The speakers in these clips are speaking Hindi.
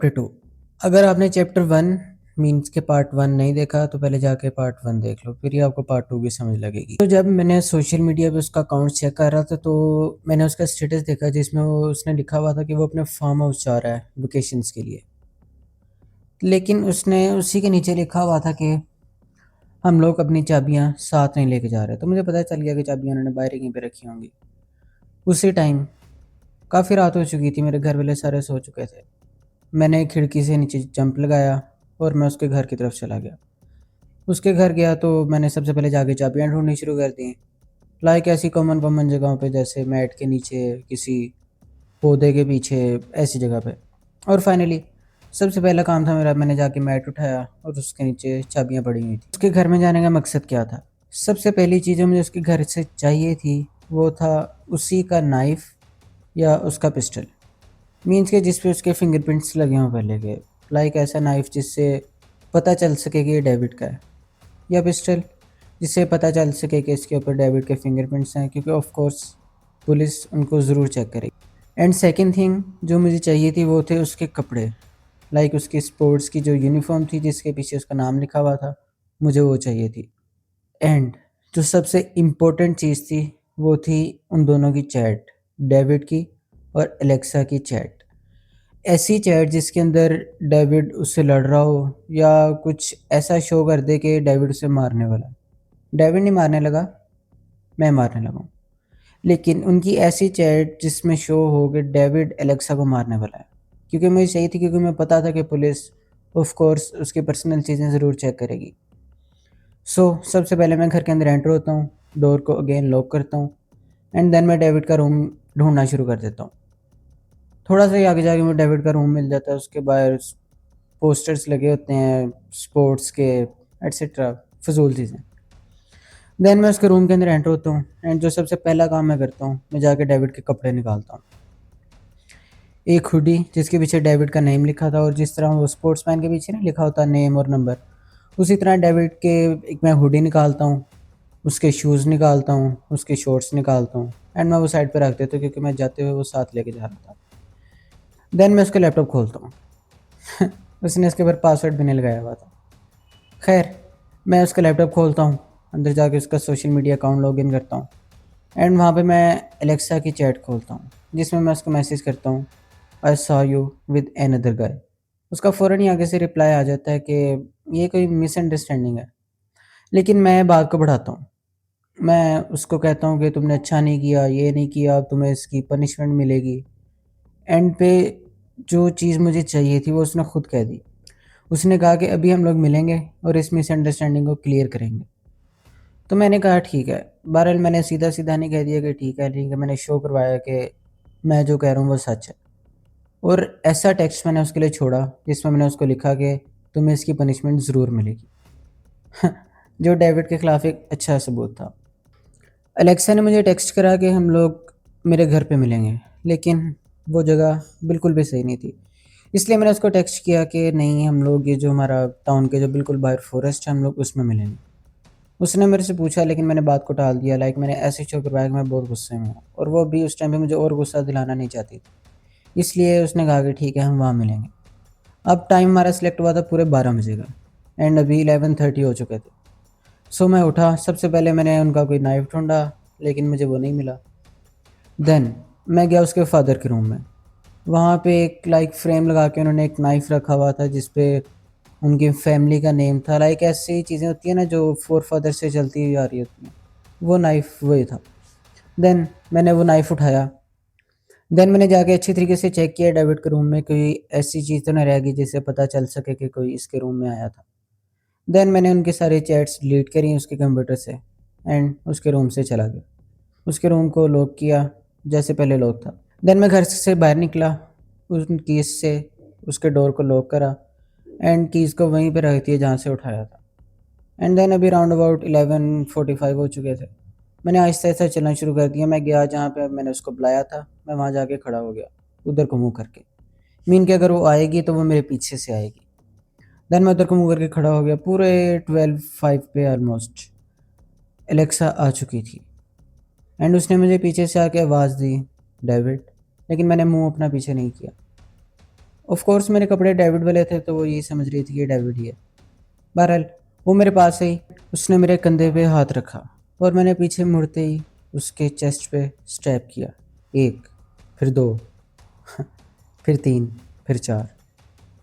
चैप्टर 2। अगर आपने चैप्टर 1 मीन्स के पार्ट 1 नहीं देखा तो पहले जाके पार्ट 1 देख लो, फिर ही आपको पार्ट 2 की समझ लगेगी। तो जब मैंने सोशल मीडिया पे उसका अकाउंट चेक कर रहा था तो मैंने उसका स्टेटस देखा जिसमें उसने लिखा हुआ था कि वो अपने फार्म हाउस जा रहा है वेकेशंस के लिए। लेकिन उसने उसी के नीचे लिखा हुआ था कि हम लोग अपनी चाबियां साथ नहीं लेके जा रहे। तो मुझे पता चल गया कि चाबियां उन्होंने बाहर कहीं पे रखी होंगी। उसी टाइम काफ़ी रात हो चुकी थी, मेरे घर वाले सारे सो चुके थे। मैंने खिड़की से नीचे जंप लगाया और मैं उसके घर की तरफ चला गया। उसके घर गया तो मैंने सबसे पहले जाके चाबियाँ ढूँढनी शुरू कर दी। लाइक ऐसी कॉमन कॉमन जगहों पे, जैसे मैट के नीचे, किसी पौधे के पीछे, ऐसी जगह पे। और फाइनली सबसे पहला काम था मेरा, मैंने जाके मैट उठाया और उसके नीचे चाबियाँ पड़ी हुई थी। उसके घर में जाने का मकसद क्या था? सबसे पहली चीज़ जो मुझे उसके घर से चाहिए थी वो था उसी का नाइफ़ या उसका पिस्टल। मीन्स के जिस पे उसके फिंगरप्रिंट्स लगे हों पहले के। लाइक ऐसा नाइफ़ जिससे पता चल सके कि ये डेविड का है, या पिस्टल जिससे पता चल सके कि इसके ऊपर डेविड के फिंगरप्रिंट्स हैं, क्योंकि ऑफ कोर्स पुलिस उनको ज़रूर चेक करेगी। एंड सेकंड थिंग जो मुझे चाहिए थी वो थे उसके कपड़े। लाइक उसकी स्पोर्ट्स की जो यूनिफॉर्म थी जिसके पीछे उसका नाम लिखा हुआ था, मुझे वो चाहिए थी। एंड जो सबसे इम्पोर्टेंट चीज़ थी वो थी उन दोनों की चैट, डेविड की और एलेक्सा की चैट। ऐसी चैट जिसके अंदर डेविड उससे लड़ रहा हो या कुछ ऐसा शो कर दे कि डेविड उसे मारने वाला है। डेविड नहीं मारने लगा, मैं मारने लगा हूँ। लेकिन उनकी ऐसी चैट जिसमें शो हो कि डेविड एलेक्सा को मारने वाला है, क्योंकि मुझे चाहिए थी, क्योंकि मैं पता था कि पुलिस ऑफ कोर्स उसकी पर्सनल चीज़ें ज़रूर चेक करेगी। सबसे पहले मैं घर के अंदर एंटर होता हूँ, डोर को अगेन लॉक करता हूँ एंड देन मैं डेविड का रूम ढूंढना शुरू कर देता हूँ। थोड़ा सा ही आगे जाके मुझे डेविड का रूम मिल जाता है। उसके बाहर पोस्टर्स लगे होते हैं स्पोर्ट्स के, एट्सेट्रा, फजूल चीज़ें। देन मैं उसके रूम के अंदर एंटर होता हूँ एंड जो सबसे पहला काम मैं करता हूँ, मैं जाके डेविड के कपड़े निकालता हूँ। एक हुडी जिसके पीछे डेविड का नेम लिखा था, और जिस तरह वो स्पोर्ट्समैन के पीछे ना लिखा होता नेम और नंबर, उसी तरह डेविड के एक मैं हुडी निकालता हूँ, उसके शूज़ निकालता हूँ, उसके शॉर्ट्स निकालता हूँ एंड मैं वो साइड पे रख देता हूँ, क्योंकि मैं जाते हुए वो साथ लेके जा रहा था। देन मैं उसका लैपटॉप खोलता हूँ उसने इसके ऊपर पासवर्ड भी नहीं लगाया हुआ था। खैर, मैं उसका लैपटॉप खोलता हूँ, अंदर जाके उसका सोशल मीडिया अकाउंट लॉगिन करता हूँ एंड वहाँ पे मैं एलेक्सा की चैट खोलता हूँ जिसमें मैं उसको मैसेज करता हूँ, I saw you with another guy. उसका फ़ौरन ही आगे से रिप्लाई आ जाता है कि ये कोई मिसअंडरस्टैंडिंग है। लेकिन मैं बात को बढ़ाता हूँ। मैं उसको कहता हूँ कि तुमने अच्छा नहीं किया, ये नहीं किया, अब तुम्हें इसकी पनिशमेंट मिलेगी। एंड पे जो चीज़ मुझे चाहिए थी वो उसने खुद कह दी। उसने कहा कि अभी हम लोग मिलेंगे और इस मिसअंडरस्टैंडिंग को क्लियर करेंगे। तो मैंने कहा ठीक है। बहरहाल मैंने सीधा सीधा नहीं कह दिया कि ठीक है, मैंने शो करवाया कि मैं जो कह रहा हूँ वो सच है। और ऐसा टेक्स्ट मैंने उसके लिए छोड़ा जिसमें मैंने उसको लिखा कि तुम्हें इसकी पनिशमेंट ज़रूर मिलेगी जो डेविड के खिलाफ एक अच्छा सबूत था। अलेक्सा ने मुझे टेक्स्ट करा कि हम लोग मेरे घर पे मिलेंगे, लेकिन वो जगह बिल्कुल भी सही नहीं थी। इसलिए मैंने उसको टेक्स्ट किया कि नहीं, हम लोग ये जो हमारा टाउन के जो बिल्कुल बाहर फॉरेस्ट है, हम लोग उसमें मिलेंगे। उसने मेरे से पूछा, लेकिन मैंने बात को टाल दिया। लाइक मैंने ऐसे शो करवाया कि मैं बहुत गुस्से में हूँ, और वो भी उस टाइम पे मुझे और गुस्सा दिलाना नहीं चाहती थी। इसलिए उसने कहा कि ठीक है, हम वहाँ मिलेंगे। अब टाइम हमारा सिलेक्ट हुआ था पूरे 12 बजे का एंड अभी 11:30 हो चुके थे। मैं उठा, सबसे पहले मैंने उनका कोई नाइफ़ ढूंढा, लेकिन मुझे वो नहीं मिला। देन मैं गया उसके फादर के रूम में। वहाँ पे एक लाइक फ्रेम लगा के उन्होंने एक नाइफ़ रखा हुआ था जिस पे उनकी फैमिली का नेम था। लाइक ऐसी चीज़ें होती हैं ना जो फोर फादर से चलती हुई आ रही होती हैं, वो नाइफ़ वही था। देन मैंने वो नाइफ़ उठाया। देन मैंने जाके अच्छी तरीके से चेक किया डेविड के रूम में कोई ऐसी चीज़ तो नहीं रह गई जिससे पता चल सके कि कोई इसके रूम में आया था। देन मैंने उनके सारे चैट्स डिलीट करी उसके कंप्यूटर से एंड उसके रूम से चला गया। उसके रूम को लॉक किया जैसे पहले लॉक था। देन मैं घर से बाहर निकला, उन कीज़ से उसके डोर को लॉक करा एंड कीज़ को वहीं पे रख दिया जहाँ से उठाया था। एंड देन अभी राउंड अबाउट 11:45 हो चुके थे। मैंने आहिस्ता-आहिस्ता चलना शुरू कर दिया। मैं गया जहाँ पे मैंने उसको बुलाया था, मैं वहाँ जाके खड़ा हो गया, उधर को मुँह करके। मीन कि अगर वो आएगी तो वो मेरे पीछे से आएगी। देन मैं उधर को मुँह करके खड़ा हो गया। पूरे 12:05 पे ऑलमोस्ट एलेक्सा आ चुकी थी एंड उसने मुझे पीछे से आके आवाज़ दी, डेविड। लेकिन मैंने मुँह अपना पीछे नहीं किया। ऑफ कोर्स मेरे कपड़े डेविड वाले थे तो वो यही समझ रही थी कि डेविड ही है। बहरहाल वो मेरे पास आई, उसने मेरे कंधे पे हाथ रखा और मैंने पीछे मुड़ते ही उसके चेस्ट पे स्टैप किया। एक, फिर दो, फिर तीन, फिर चार,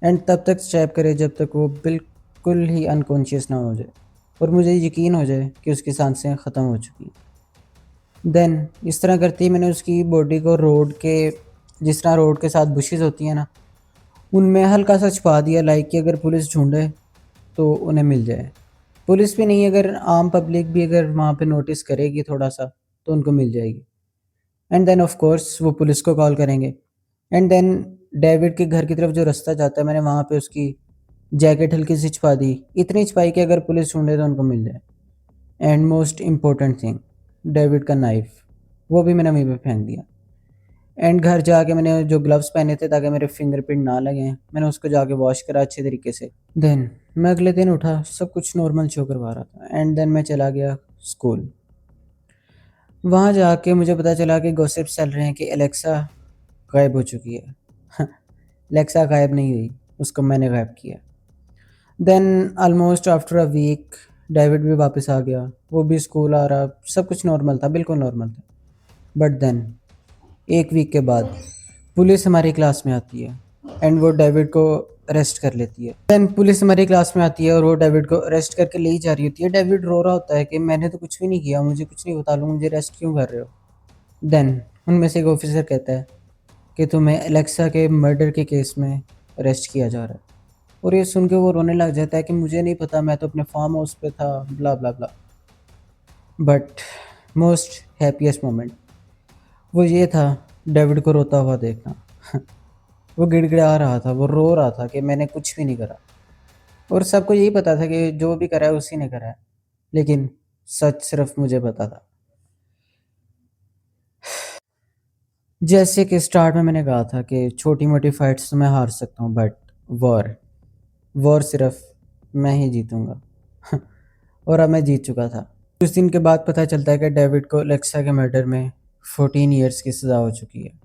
एंड तब तक स्टैप करे जब तक वो बिल्कुल ही अनकॉन्शियस ना हो जाए और मुझे यकीन हो जाए कि उसकी सांसें ख़त्म हो चुकी हैं। देन इस तरह करते ही मैंने उसकी बॉडी को रोड के, जिस तरह रोड के साथ बुशेस होती हैं ना, उनमें हल्का सा छुपा दिया, लाइक कि अगर पुलिस ढूंढे तो उन्हें मिल जाए। पुलिस भी नहीं, अगर आम पब्लिक भी अगर वहाँ पे नोटिस करेगी थोड़ा सा तो उनको मिल जाएगी। एंड देन ऑफ कोर्स वो पुलिस को कॉल करेंगे। एंड देन डेविड के घर की तरफ जो रास्ता जाता है, मैंने वहाँ पे उसकी जैकेट हल्की सी छुपा दी, इतनी छुपाई कि अगर पुलिस ढूंढे तो उनको मिल जाए। And most important thing, David का नाइफ, वो भी मैंने वहीं पे फेंक दिया। एंड घर जाके मैंने जो ग्लव्स पहने थे ताकि मेरे फिंगरप्रिंट ना लगे, मैंने उसको जाके वॉश करा अच्छे तरीके से। देन मैं अगले दिन उठा, सब कुछ नॉर्मल शो करवा रहा था। एंड देन मैं चला गया स्कूल। वहाँ जाके मुझे पता चला कि गॉसिप्स चल रहे हैं कि एलेक्सा गायब हो चुकी है। एलेक्सा गायब नहीं हुई, उसको मैंने गायब किया। Then almost after a week David भी वापस आ गया, वो भी स्कूल आ रहा, सब कुछ नॉर्मल था, बिल्कुल नॉर्मल था। बट देन एक वीक के बाद पुलिस हमारी क्लास में आती है एंड वो डेविड को अरेस्ट कर लेती है। देन पुलिस हमारी क्लास में आती है और वो डेविड को अरेस्ट करके ले ही जा रही होती है। डेविड रो रहा होता है कि मैंने तो कुछ भी नहीं किया, मुझे कुछ नहीं बता लो, मुझे अरेस्ट क्यों कर रहे हो। देन उनमें से एक ऑफिसर कहता है कि तुम्हें एलेक्सा के मर्डर के केस में अरेस्ट किया जा रहा है। और ये सुन के वो रोने लग जाता है कि मुझे नहीं पता, मैं तो अपने फार्म हाउस पे था, ब्ला ब्ला ब्ला। बट मोस्ट हैप्पीएस्ट मोमेंट वो ये था, डेविड को रोता हुआ देखना। वो गिड़गिड़ा रहा था, वो रो रहा था कि मैंने कुछ भी नहीं करा। और सबको यही पता था कि जो भी करा है उसी ने करा है, लेकिन सच सिर्फ मुझे पता था। जैसे कि स्टार्ट में मैंने कहा था कि छोटी मोटी फाइट्स तो मैं हार सकता हूँ, बट वॉर वॉर सिर्फ मैं ही जीतूंगा। और अब मैं जीत चुका था। कुछ दिन के बाद पता चलता है कि डेविड को एलेक्सा के मर्डर में 14 ईयर्स की सज़ा हो चुकी है।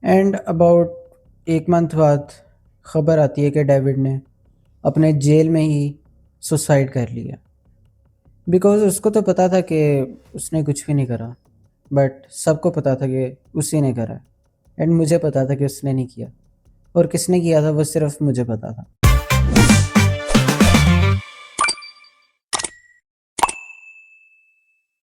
एंड अबाउट एक मंथ बाद खबर आती है कि डेविड ने अपने जेल में ही सुसाइड कर लिया। बिकॉज उसको तो पता था कि उसने कुछ भी नहीं करा, बट सबको पता था कि उसी ने करा। एंड मुझे पता था कि उसने नहीं किया, और किसने किया था वो सिर्फ मुझे पता था।